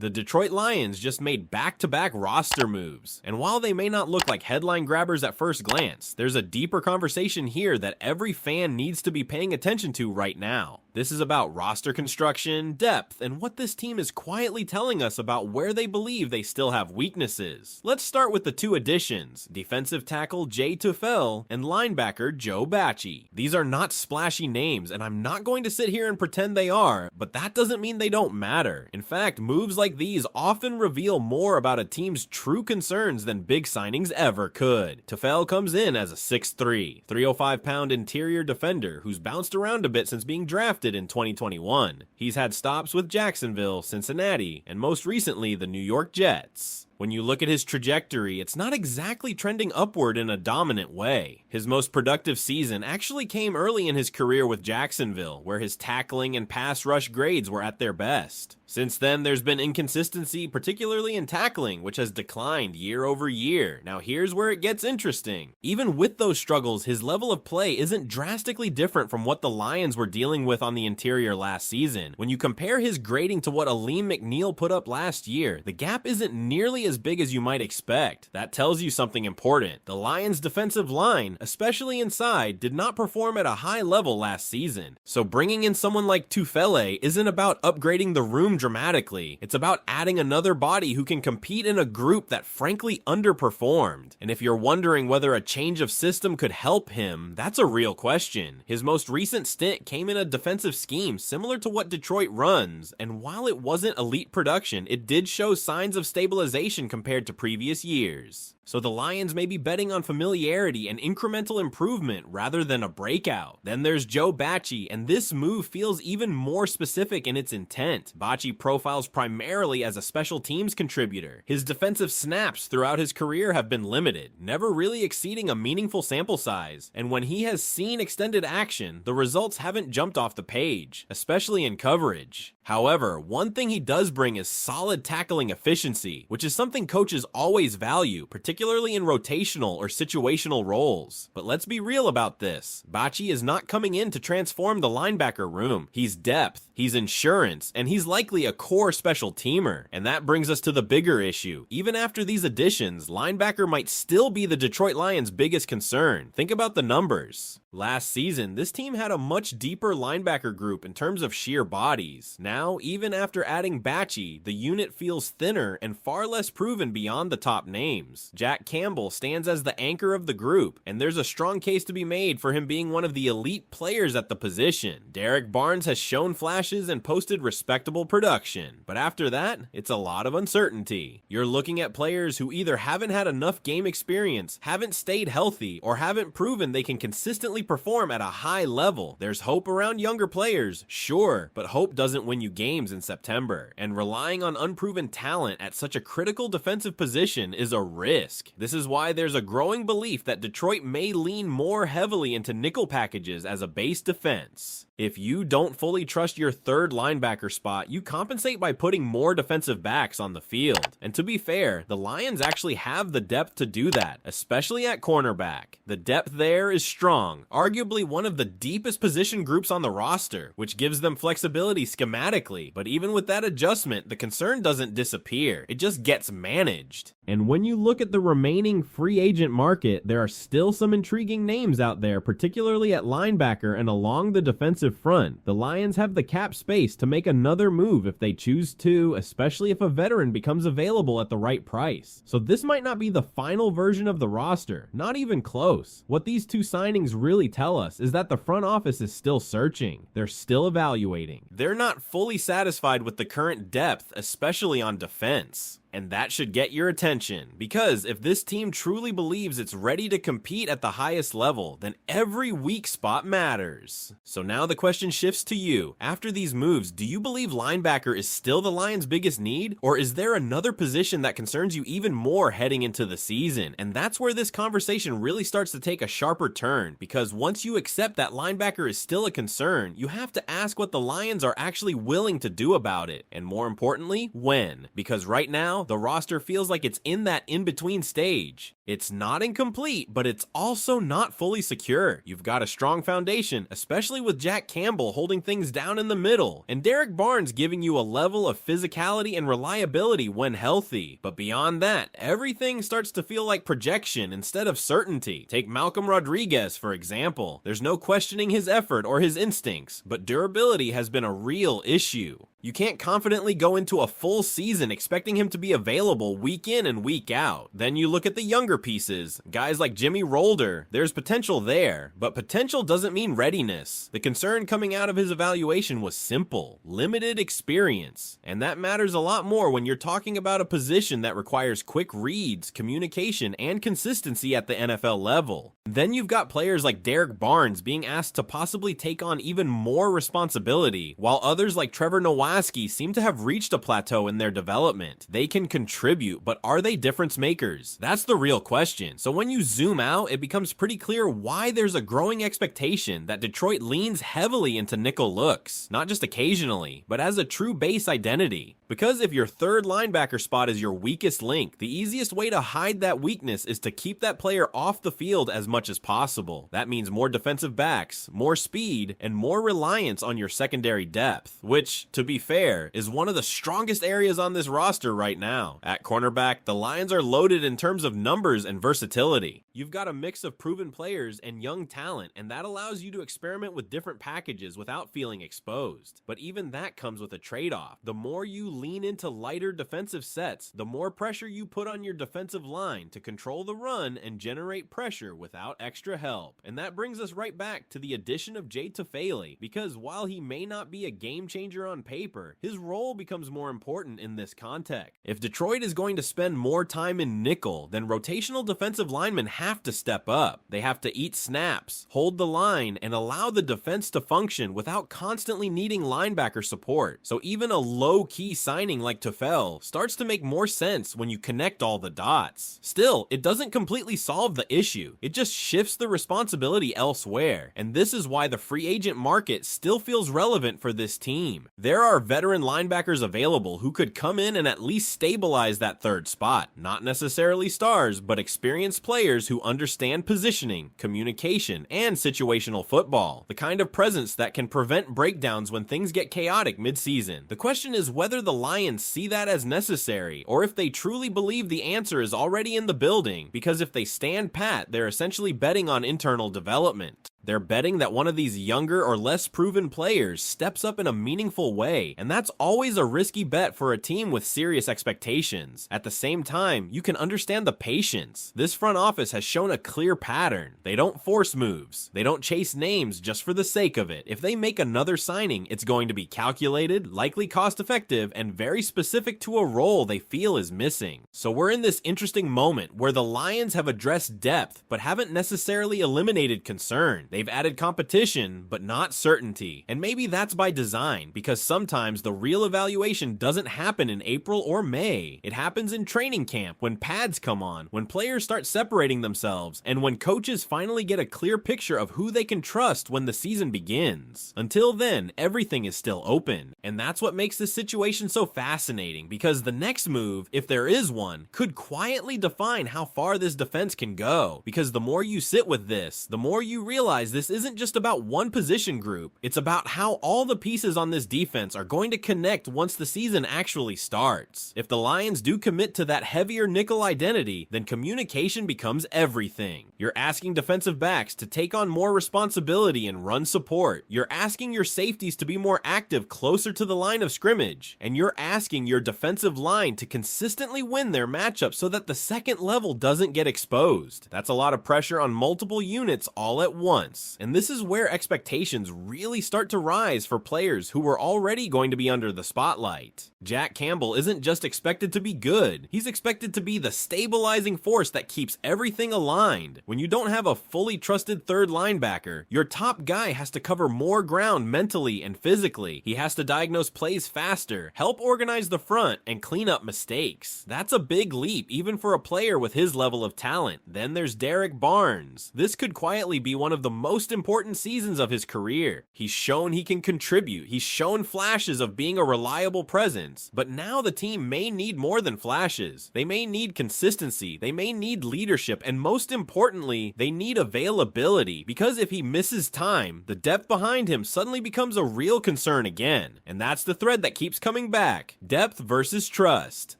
The Detroit Lions just made back-to-back roster moves, and while they may not look like headline grabbers at first glance, there's a deeper conversation here that every fan needs to be paying attention to right now. This is about roster construction, depth, and what this team is quietly telling us about where they believe they still have weaknesses. Let's start with the two additions, defensive tackle Jay Tufel and linebacker Joe Bachie. These are not splashy names, and I'm not going to sit here and pretend they are, but that doesn't mean they don't matter. In fact, moves like these often reveal more about a team's true concerns than big signings ever could. Tufel comes in as a 6'3", 305-pound interior defender who's bounced around a bit since being drafted in 2021. He's had stops with Jacksonville, Cincinnati, and most recently the New York Jets. When you look at his trajectory, it's not exactly trending upward in a dominant way. His most productive season actually came early in his career with Jacksonville, where his tackling and pass rush grades were at their best. Since then, there's been inconsistency, particularly in tackling, which has declined year over year. Now here's where it gets interesting. Even with those struggles, his level of play isn't drastically different from what the Lions were dealing with on the interior last season. When you compare his grading to what Aleem McNeil put up last year, the gap isn't nearly as big as you might expect. That tells you something important. The Lions' defensive line, especially inside, did not perform at a high level last season. So bringing in someone like Tufele isn't about upgrading the room dramatically. It's about adding another body who can compete in a group that frankly underperformed. And if you're wondering whether a change of system could help him, that's a real question. His most recent stint came in a defensive scheme similar to what Detroit runs, and while it wasn't elite production, it did show signs of stabilization compared to previous years. So the Lions may be betting on familiarity and incremental improvement rather than a breakout. Then there's Joe Bachie, and this move feels even more specific in its intent. Bachie profiles primarily as a special teams contributor. His defensive snaps throughout his career have been limited, never really exceeding a meaningful sample size. And when he has seen extended action, the results haven't jumped off the page, especially in coverage. However, one thing he does bring is solid tackling efficiency, which is something coaches always value, particularly in rotational or situational roles. But let's be real about this. Bachie is not coming in to transform the linebacker room. He's depth, he's insurance, and he's likely a core special teamer. And that brings us to the bigger issue. Even after these additions, linebacker might still be the Detroit Lions' biggest concern. Think about the numbers. Last season, this team had a much deeper linebacker group in terms of sheer bodies. Now, even after adding Bachie, the unit feels thinner and far less proven beyond the top names. Jack Campbell stands as the anchor of the group, and there's a strong case to be made for him being one of the elite players at the position. Derek Barnes has shown flashes and posted respectable production, but after that, it's a lot of uncertainty. You're looking at players who either haven't had enough game experience, haven't stayed healthy, or haven't proven they can consistently perform at a high level. There's hope around younger players, sure, but hope doesn't win you games in September, and relying on unproven talent at such a critical defensive position is a risk. This is why there's a growing belief that Detroit may lean more heavily into nickel packages as a base defense. If you don't fully trust your third linebacker spot, you compensate by putting more defensive backs on the field. And to be fair, the Lions actually have the depth to do that, especially at cornerback. The depth there is strong, arguably one of the deepest position groups on the roster, which gives them flexibility schematically. But even with that adjustment, the concern doesn't disappear. It just gets managed. And when you look at the remaining free agent market, there are still some intriguing names out there, particularly at linebacker and along the defensive front. The Lions have the cap space to make another move if they choose to, especially if a veteran becomes available at the right price. So this might not be the final version of the roster, not even close. What these two signings really tell us is that the front office is still searching. They're still evaluating. They're not fully satisfied with the current depth, especially on defense. And that should get your attention, because if this team truly believes it's ready to compete at the highest level, then every weak spot matters. So now the question shifts to you. After these moves, do you believe linebacker is still the Lions' biggest need, or is there another position that concerns you even more heading into the season? And that's where this conversation really starts to take a sharper turn, because once you accept that linebacker is still a concern, you have to ask what the Lions are actually willing to do about it, and more importantly, when. Because right now, now, the roster feels like it's in that in-between stage. It's not incomplete, but it's also not fully secure. You've got a strong foundation, especially with Jack Campbell holding things down in the middle, and Derek Barnes giving you a level of physicality and reliability when healthy. But beyond that, everything starts to feel like projection instead of certainty. Take Malcolm Rodriguez, for example. There's no questioning his effort or his instincts, but durability has been a real issue. You can't confidently go into a full season expecting him to be available week in and week out. Then you look at the younger pieces, guys like Jimmy Rolder. There's potential there, but potential doesn't mean readiness. The concern coming out of his evaluation was simple: limited experience. And that matters a lot more when you're talking about a position that requires quick reads, communication, and consistency at the NFL level. Then you've got players like Derek Barnes being asked to possibly take on even more responsibility, while others like Trevor Nowaski seem to have reached a plateau in their development. They can contribute, but are they difference makers? That's the real question. So when you zoom out, it becomes pretty clear why there's a growing expectation that Detroit leans heavily into nickel looks, not just occasionally, but as a true base identity. Because if your third linebacker spot is your weakest link, the easiest way to hide that weakness is to keep that player off the field as much as possible. That means more defensive backs, more speed, and more reliance on your secondary depth, which, to be fair, is one of the strongest areas on this roster right now. At cornerback, the Lions are loaded in terms of numbers and versatility. You've got a mix of proven players and young talent, and that allows you to experiment with different packages without feeling exposed. But even that comes with a trade-off. The more you lean into lighter defensive sets, the more pressure you put on your defensive line to control the run and generate pressure without extra help. And that brings us right back to the addition of Jay Tufele, because while he may not be a game changer on paper, his role becomes more important in this context. If Detroit is going to spend more time in nickel, then rotational defensive linemen have to step up. They have to eat snaps, hold the line, and allow the defense to function without constantly needing linebacker support. So even a low-key signing like Tufele starts to make more sense when you connect all the dots. Still, it doesn't completely solve the issue. It just shifts the responsibility elsewhere, and this is why the free agent market still feels relevant for this team. There are veteran linebackers available who could come in and at least stabilize that third spot. Not necessarily stars, but experienced players who understand positioning, communication, and situational football. The kind of presence that can prevent breakdowns when things get chaotic mid-season. The question is whether the Lions see that as necessary, or if they truly believe the answer is already in the building, because if they stand pat, they're essentially betting on internal development. They're betting that one of these younger or less proven players steps up in a meaningful way, and that's always a risky bet for a team with serious expectations. At the same time, you can understand the patience. This front office has shown a clear pattern. They don't force moves. They don't chase names just for the sake of it. If they make another signing, it's going to be calculated, likely cost-effective, and very specific to a role they feel is missing. So we're in this interesting moment where the Lions have addressed depth, but haven't necessarily eliminated concern. They've added competition, but not certainty. And maybe that's by design, because sometimes the real evaluation doesn't happen in April or May. It happens in training camp, when pads come on, when players start separating themselves, and when coaches finally get a clear picture of who they can trust when the season begins. Until then, everything is still open. And that's what makes this situation so fascinating, because the next move, if there is one, could quietly define how far this defense can go. Because the more you sit with this, the more you realize this isn't just about one position group, it's about how all the pieces on this defense are going to connect once the season actually starts. If the Lions do commit to that heavier nickel identity, then communication becomes everything. You're asking defensive backs to take on more responsibility and run support. You're asking your safeties to be more active closer to the line of scrimmage. And you're asking your defensive line to consistently win their matchups so that the second level doesn't get exposed. That's a lot of pressure on multiple units all at once. And this is where expectations really start to rise for players who were already going to be under the spotlight. Jack Campbell isn't just expected to be good, he's expected to be the stabilizing force that keeps everything aligned. When you don't have a fully trusted third linebacker, your top guy has to cover more ground mentally and physically. He has to diagnose plays faster, help organize the front, and clean up mistakes. That's a big leap even for a player with his level of talent. Then there's Derek Barnes. This could quietly be one of the most important seasons of his career. He's shown he can contribute. He's shown flashes of being a reliable presence. moments, but now the team may need more than flashes. They may need consistency, they may need leadership, and most importantly, they need availability, because if he misses time, the depth behind him suddenly becomes a real concern again. And that's the thread that keeps coming back. Depth versus trust.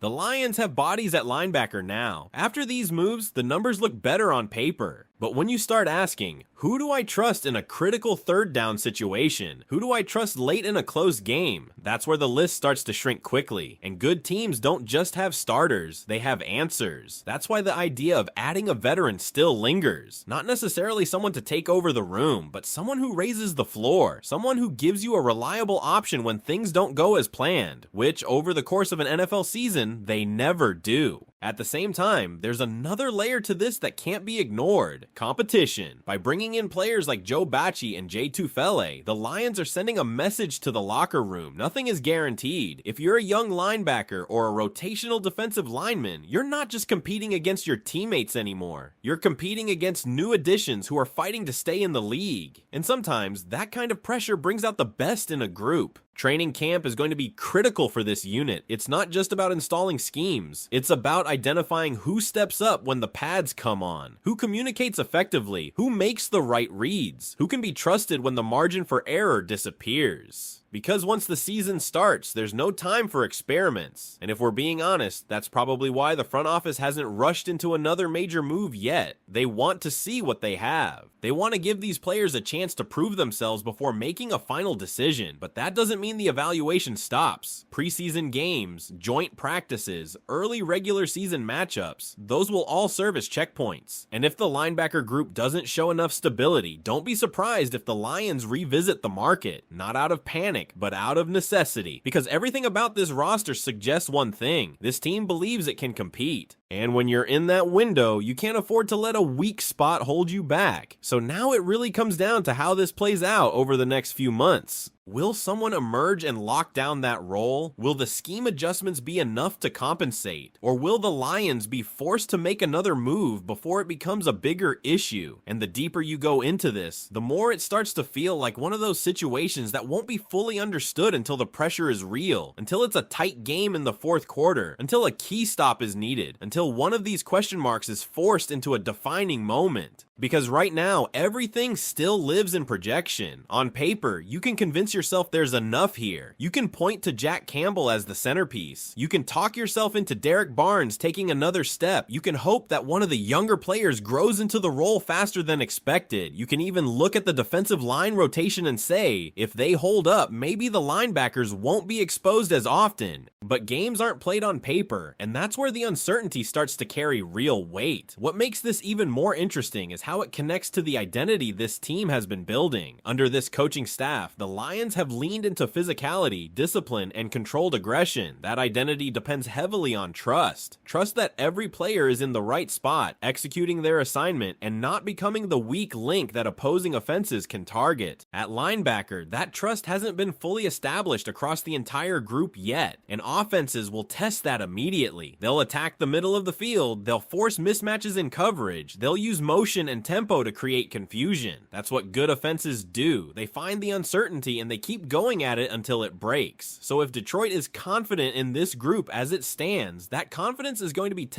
The Lions have bodies at linebacker now. After these moves, the numbers look better on paper. But when you start asking, who do I trust in a critical third down situation? Who do I trust late in a close game? That's where the list starts to shrink quickly. And good teams don't just have starters, they have answers. That's why the idea of adding a veteran still lingers. Not necessarily someone to take over the room, but someone who raises the floor. Someone who gives you a reliable option when things don't go as planned, which over the course of an NFL season, they never do. At the same time, there's another layer to this that can't be ignored. Competition. By bringing in players like Joe Bachie and Jay Tufele, the Lions are sending a message to the locker room. Nothing is guaranteed. If you're a young linebacker or a rotational defensive lineman, you're not just competing against your teammates anymore. You're competing against new additions who are fighting to stay in the league. And sometimes, that kind of pressure brings out the best in a group. Training camp is going to be critical for this unit. It's not just about installing schemes. It's about identifying who steps up when the pads come on, who communicates effectively, who makes the right reads, who can be trusted when the margin for error disappears. Because once the season starts, there's no time for experiments. And if we're being honest, that's probably why the front office hasn't rushed into another major move yet. They want to see what they have. They want to give these players a chance to prove themselves before making a final decision, but that doesn't mean the evaluation stops. Preseason games, joint practices, early regular season matchups, those will all serve as checkpoints. And if the linebacker group doesn't show enough stability, don't be surprised if the Lions revisit the market, not out of panic, but out of necessity, because everything about this roster suggests one thing: this team believes it can compete. And when you're in that window, you can't afford to let a weak spot hold you back. So now it really comes down to how this plays out over the next few months. Will someone emerge and lock down that role? Will the scheme adjustments be enough to compensate? Or will the Lions be forced to make another move before it becomes a bigger issue? And the deeper you go into this, the more it starts to feel like one of those situations that won't be fully understood until the pressure is real, until it's a tight game in the fourth quarter, until a key stop is needed, until one of these question marks is forced into a defining moment. Because right now, everything still lives in projection. On paper, you can convince yourself there's enough here. You can point to Jack Campbell as the centerpiece. You can talk yourself into Derek Barnes taking another step. You can hope that one of the younger players grows into the role faster than expected. You can even look at the defensive line rotation and say, if they hold up, maybe the linebackers won't be exposed as often. But games aren't played on paper, and that's where the uncertainty starts to carry real weight. What makes this even more interesting is how it connects to the identity this team has been building. Under this coaching staff, the Lions have leaned into physicality, discipline, and controlled aggression. That identity depends heavily on trust. Trust that every player is in the right spot, executing their assignment, and not becoming the weak link that opposing offenses can target. At linebacker, that trust hasn't been fully established across the entire group yet, and offenses will test that immediately. They'll attack the middle of the field, they'll force mismatches in coverage, they'll use motion and tempo to create confusion. That's what good offenses do. They find the uncertainty and they keep going at it until it breaks. So if Detroit is confident in this group as it stands, that confidence is going to be